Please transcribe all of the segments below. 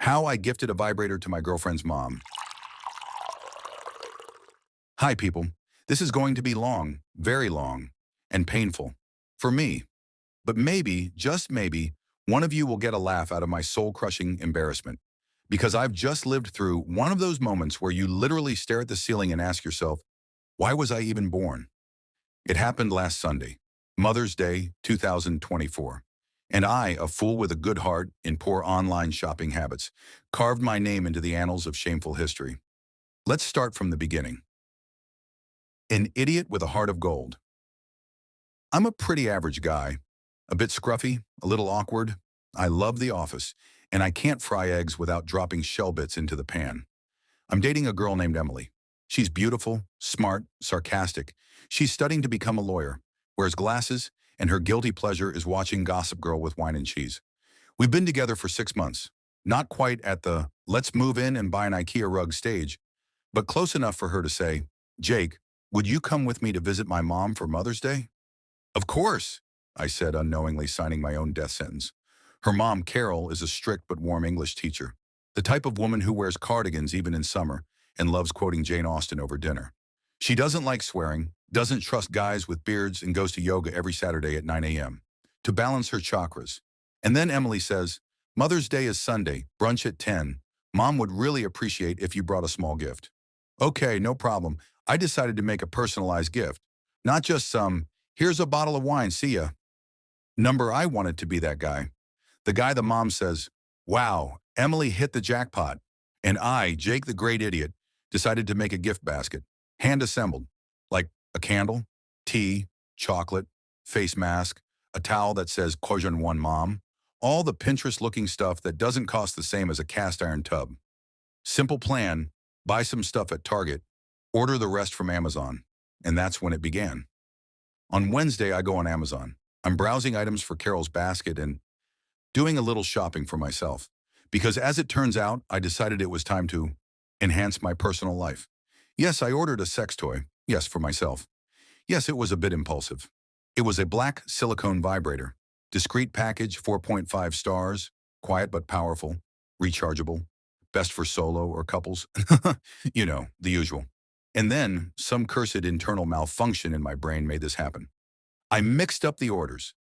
How I gifted a vibrator to my girlfriend's mom. Hi, people. This is going to be long, very long, and painful. For me. But maybe, just maybe, one of you will get a laugh out of my soul-crushing embarrassment. Because I've just lived through one of those moments where you literally stare at the ceiling and ask yourself, why was I even born? It happened last Sunday, Mother's Day 2024. And I, a fool with a good heart in poor online shopping habits, carved my name into the annals of shameful history. Let's start from the beginning. An idiot with a heart of gold. I'm a pretty average guy, a bit scruffy, a little awkward. I love the office, and I can't fry eggs without dropping shell bits into the pan. I'm dating a girl named Emily. She's beautiful, smart, sarcastic. She's studying to become a lawyer, wears glasses, and her guilty pleasure is watching Gossip Girl with wine and cheese. We've been together for 6 months, not quite at the let's move in and buy an IKEA rug stage, but close enough for her to say, Jake, would you come with me to visit my mom for Mother's Day? Of course, I said, unknowingly signing my own death sentence. Her mom, Carol, is a strict but warm English teacher, the type of woman who wears cardigans even in summer and loves quoting Jane Austen over dinner. She doesn't like swearing, doesn't trust guys with beards, and goes to yoga every Saturday at 9 a.m. to balance her chakras. And then Emily says, Mother's Day is Sunday, brunch at 10. Mom would really appreciate if you brought a small gift. Okay, no problem. I decided to make a personalized gift, not just some, here's a bottle of wine, see ya. Number I wanted to be that guy. The guy the mom says, wow, Emily hit the jackpot. And I, Jake the great idiot, decided to make a gift basket, hand-assembled, like a candle, tea, chocolate, face mask, a towel that says Kojan One Mom, all the Pinterest-looking stuff that doesn't cost the same as a cast-iron tub. Simple plan, buy some stuff at Target, order the rest from Amazon. And that's when it began. On Wednesday, I go on Amazon. I'm browsing items for Carol's basket and doing a little shopping for myself. Because as it turns out, I decided it was time to enhance my personal life. Yes, I ordered a sex toy. Yes, for myself. Yes, it was a bit impulsive. It was a black silicone vibrator. Discreet package, 4.5 stars. Quiet but powerful. Rechargeable. Best for solo or couples. You know, the usual. And then, some cursed internal malfunction in my brain made this happen. I mixed up the orders.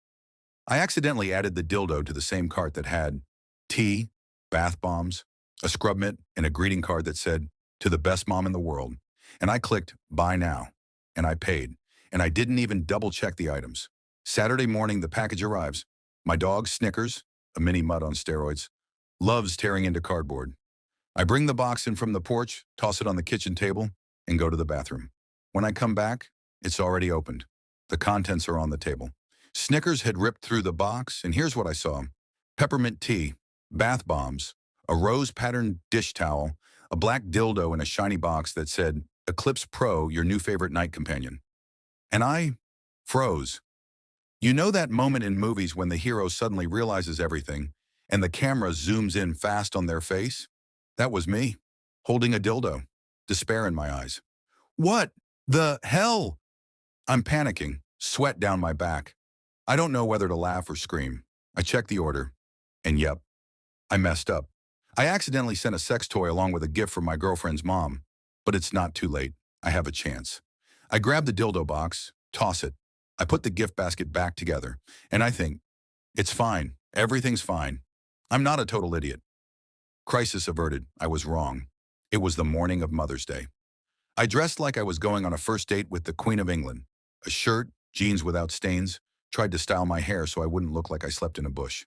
I accidentally added the dildo to the same cart that had tea, bath bombs, a scrub mitt, and a greeting card that said, to the best mom in the world. And I clicked, buy now. And I paid. And I didn't even double-check the items. Saturday morning, the package arrives. My dog, Snickers, a mini mutt on steroids, loves tearing into cardboard. I bring the box in from the porch, toss it on the kitchen table, and go to the bathroom. When I come back, it's already opened. The contents are on the table. Snickers had ripped through the box, and here's what I saw. Peppermint tea, bath bombs, a rose-patterned dish towel, a black dildo in a shiny box that said, Eclipse Pro, your new favorite night companion. And I froze. You know that moment in movies when the hero suddenly realizes everything, and the camera zooms in fast on their face? That was me, holding a dildo. Despair in my eyes. What the hell? I'm panicking, sweat down my back. I don't know whether to laugh or scream. I check the order, and yep, I messed up. I accidentally sent a sex toy along with a gift from my girlfriend's mom, but it's not too late. I have a chance. I grab the dildo box, toss it. I put the gift basket back together, and I think, it's fine. Everything's fine. I'm not a total idiot. Crisis averted. I was wrong. It was the morning of Mother's Day. I dressed like I was going on a first date with the Queen of England. A shirt, jeans without stains, tried to style my hair so I wouldn't look like I slept in a bush.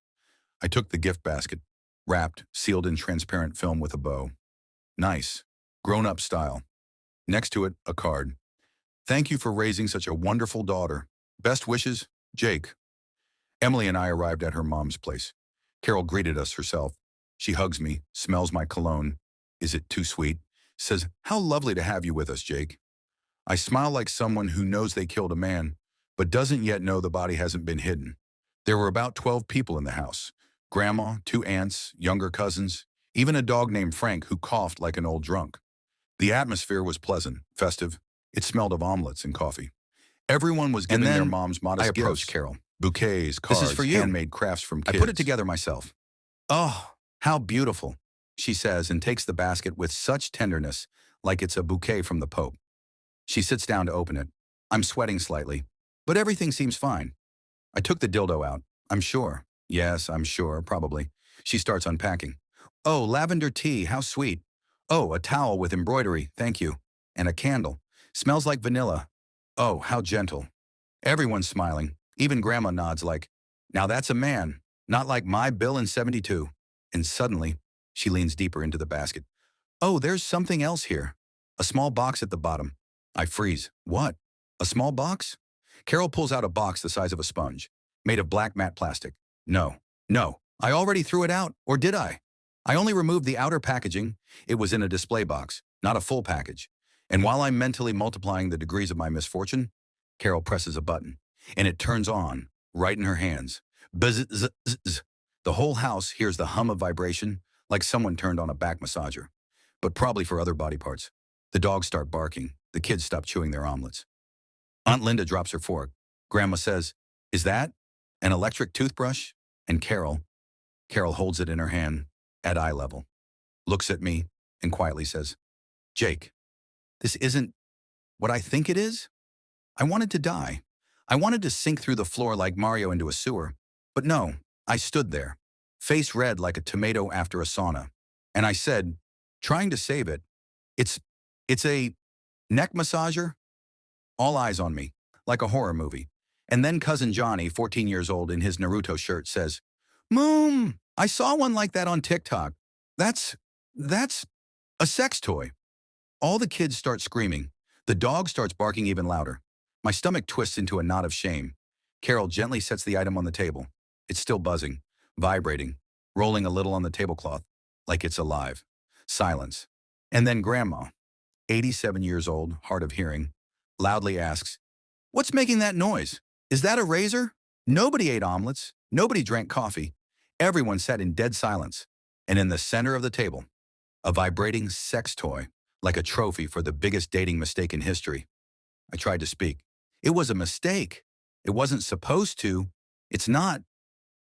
I took the gift basket, wrapped, sealed in transparent film with a bow. Nice. Grown-up style. Next to it, a card. Thank you for raising such a wonderful daughter. Best wishes, Jake. Emily and I arrived at her mom's place. Carol greeted us herself. She hugs me, smells my cologne. Is it too sweet? Says, how lovely to have you with us, Jake. I smile like someone who knows they killed a man, but doesn't yet know the body hasn't been hidden. There were about 12 people in the house. Grandma, 2 aunts, younger cousins, even a dog named Frank who coughed like an old drunk. The atmosphere was pleasant, festive. It smelled of omelets and coffee. Everyone was giving their moms modest gifts. I approached Carol. Bouquets, cards, This is for you. handmade crafts from kids. I put it together myself. Oh, how beautiful. she says and takes the basket with such tenderness, like it's a bouquet from the Pope. She sits down to open it. I'm sweating slightly, but everything seems fine. I took the dildo out. I'm sure. Yes, I'm sure, probably. She starts unpacking. Oh, lavender tea, how sweet. Oh, a towel with embroidery, thank you. And a candle. Smells like vanilla. Oh, how gentle. Everyone's smiling. Even Grandma nods like, now that's a man, not like my Bill in 72. And suddenly, she leans deeper into the basket. Oh, there's something else here. A small box at the bottom. I freeze. What? A small box? Carol pulls out a box the size of a sponge, made of black matte plastic. No, no, I already threw it out, or did I? I only removed the outer packaging. It was in a display box, not a full package. And while I'm mentally multiplying the degrees of my misfortune, Carol presses a button, and it turns on, right in her hands. Buzz, zzz, zzz. The whole house hears the hum of vibration, like someone turned on a back massager, but probably for other body parts. The dogs start barking. The kids stop chewing their omelets. Aunt Linda drops her fork. Grandma says, is that an electric toothbrush? And Carol holds it in her hand at eye level, looks at me, and quietly says, Jake, this isn't what I think it is? I wanted to die. I wanted to sink through the floor like Mario into a sewer. But no, I stood there, face red like a tomato after a sauna. And I said, trying to save it, it's a neck massager? All eyes on me, like a horror movie. And then cousin Johnny, 14 years old in his Naruto shirt, says, Moom, I saw one like that on TikTok. That's a sex toy. All the kids start screaming. The dog starts barking even louder. My stomach twists into a knot of shame. Carol gently sets the item on the table. It's still buzzing, vibrating, rolling a little on the tablecloth, like it's alive. Silence. And then Grandma, 87 years old, hard of hearing, loudly asks, what's making that noise? Is that a razor? Nobody ate omelets. Nobody drank coffee. Everyone sat in dead silence. And in the center of the table, a vibrating sex toy, like a trophy for the biggest dating mistake in history. I tried to speak. It was a mistake. It wasn't supposed to. It's not.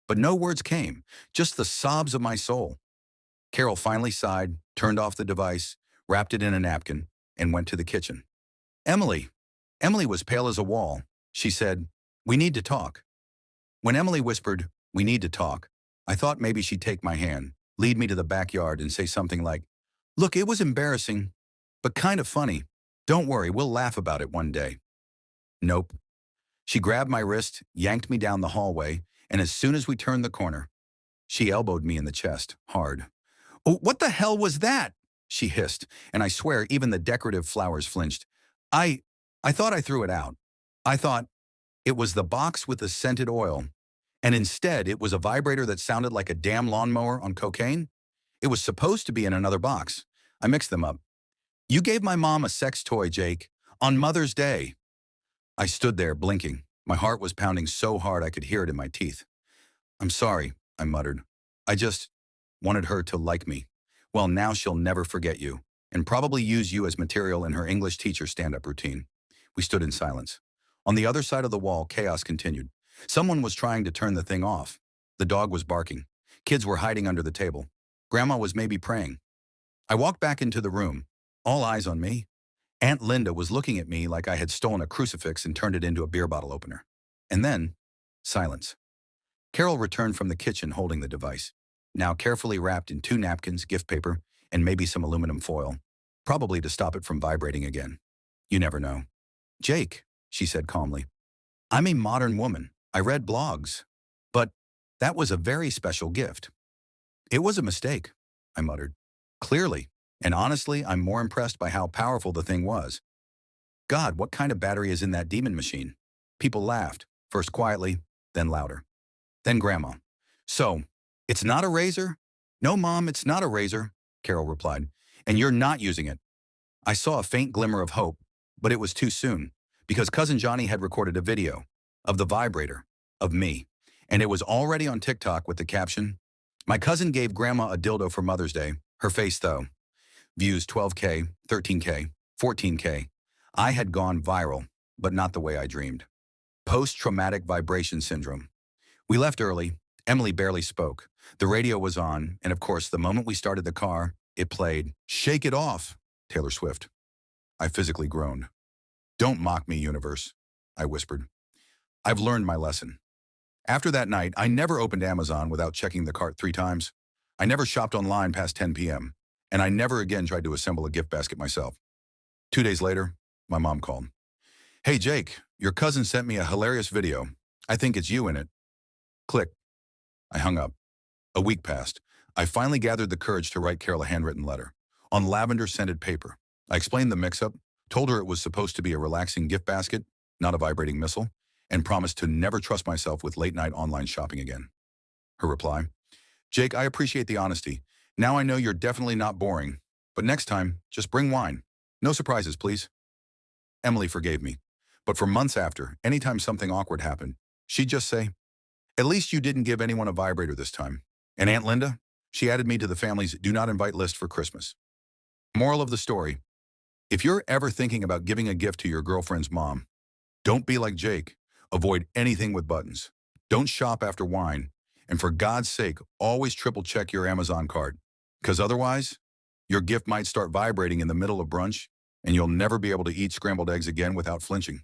But no words came, just the sobs of my soul. Carol finally sighed, turned off the device, wrapped it in a napkin, and went to the kitchen. Emily was pale as a wall. She said, we need to talk. When Emily whispered, we need to talk, I thought maybe she'd take my hand, lead me to the backyard and say something like, look, it was embarrassing, but kind of funny. Don't worry, we'll laugh about it one day. Nope. She grabbed my wrist, yanked me down the hallway, and as soon as we turned the corner, she elbowed me in the chest, hard. Oh, what the hell was that? She hissed, and I swear even the decorative flowers flinched. I thought I threw it out. I thought it was the box with the scented oil, and instead it was a vibrator that sounded like a damn lawnmower on cocaine. It was supposed to be in another box. I mixed them up. You gave my mom a sex toy, Jake, on Mother's Day. I stood there, blinking. My heart was pounding so hard I could hear it in my teeth. I'm sorry, I muttered. I just wanted her to like me. Well, now she'll never forget you, and probably use you as material in her English teacher stand-up routine. We stood in silence. On the other side of the wall, chaos continued. Someone was trying to turn the thing off. The dog was barking. Kids were hiding under the table. Grandma was maybe praying. I walked back into the room, all eyes on me. Aunt Linda was looking at me like I had stolen a crucifix and turned it into a beer bottle opener. And then, silence. Carol returned from the kitchen holding the device, now carefully wrapped in 2 napkins, gift paper, and maybe some aluminum foil, probably to stop it from vibrating again. You never know. Jake, she said calmly, I'm a modern woman. I read blogs. But that was a very special gift. It was a mistake, I muttered. Clearly, and honestly, I'm more impressed by how powerful the thing was. God, what kind of battery is in that demon machine? People laughed, first quietly, then louder. Then Grandma. So, it's not a razor? No, Mom, it's not a razor, Carol replied. And you're not using it. I saw a faint glimmer of hope, but it was too soon, because cousin Johnny had recorded a video of the vibrator, of me, and it was already on TikTok with the caption, my cousin gave Grandma a dildo for Mother's Day, her face though. Views 12K, 13K, 14K. I had gone viral, but not the way I dreamed. Post-traumatic vibration syndrome. We left early. Emily barely spoke, The radio was on, and of course, the moment we started the car, it played, "Shake It Off," Taylor Swift. I physically groaned. "Don't mock me, universe," I whispered. "I've learned my lesson." After that night, I never opened Amazon without checking the cart 3 times. I never shopped online past 10 p.m., and I never again tried to assemble a gift basket myself. 2 days later, my mom called. "Hey, Jake, your cousin sent me a hilarious video. I think it's you in it." Click. I hung up. A week passed. I finally gathered the courage to write Carol a handwritten letter. On lavender-scented paper. I explained the mix-up, told her it was supposed to be a relaxing gift basket, not a vibrating missile, and promised to never trust myself with late-night online shopping again. Her reply: "Jake, I appreciate the honesty. Now I know you're definitely not boring, but next time, just bring wine. No surprises, please." Emily forgave me, but for months after, anytime something awkward happened, she'd just say, "At least you didn't give anyone a vibrator this time." And Aunt Linda, she added me to the family's do not invite list for Christmas. Moral of the story: if you're ever thinking about giving a gift to your girlfriend's mom, don't be like Jake. Avoid anything with buttons. Don't shop after wine. And for God's sake, always triple check your Amazon cart. Because otherwise, your gift might start vibrating in the middle of brunch, and you'll never be able to eat scrambled eggs again without flinching.